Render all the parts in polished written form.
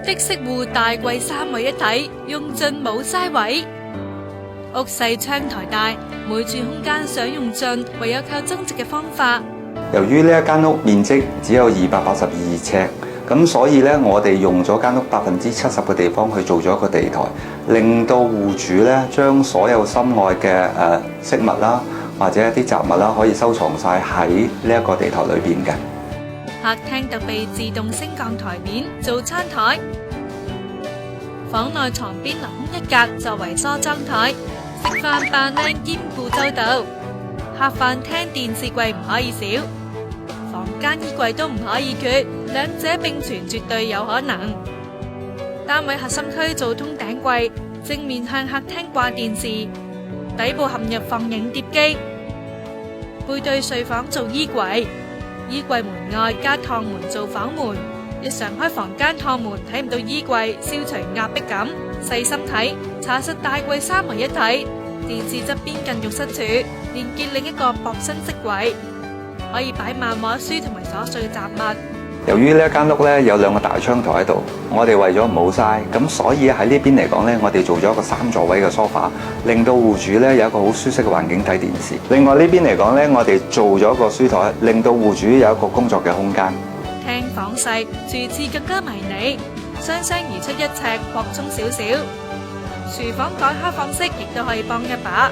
的式戶大櫃三位一體，用盡冇嘥位。屋細窗台大，每處空間想用盡，唯有靠增值嘅方法。由於呢一間屋面積只有282尺，咁所以呢，我哋用咗間屋70%嘅地方去做咗一個地台，令到戶主呢將所有心愛嘅飾物啦，或者一啲雜物啦，可以收藏晒喺呢一個地台裏邊嘅。客廳特備自動升降台面做餐台，房內床邊留空一格作為梳妝台，食飯扮靚兼顧周到。客飯廳電視櫃唔可以少，房間衣櫃都唔可以缺，兩者並存絕對有可能。單位核心區做通頂櫃，正面向客廳掛電視，底部嵌入放影碟機，背對睡房做衣櫃。衣櫃門外加趟門做房門，日常開房間趟門睇唔到衣櫃，消除壓迫感。細心睇，查實大櫃三為一體，電視側邊近浴室處連結另一個薄身飾櫃，可以擺漫畫書同埋瑣碎嘅雜物。由於呢一間屋咧有2個大窗台喺度，我哋為咗唔好嘥，咁所以喺呢邊嚟講咧，我哋做咗一個3座位嘅梳化，令到戶主咧有一個好舒適嘅環境睇電視。另外呢邊嚟講咧，我哋做咗個書台，令到戶主有一個工作嘅空間。廳房細，廚廁更加迷你，雙雙移出1尺，擴充少少。廚房改開放式亦都可以幫一把，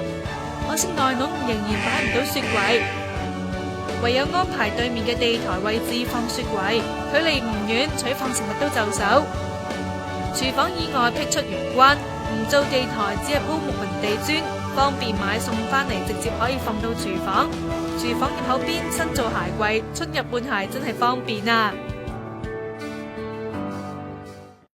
可惜內籠仍然擺唔到雪櫃。唯有安排對面嘅地台位置放雪櫃，距離唔遠，取放食物都就手。廚房以外辟出玄關，唔做地台，只係鋪木紋地磚，方便買餸翻嚟直接可以放到廚房。廚房入口邊新做鞋櫃，出入換鞋真係方便啊！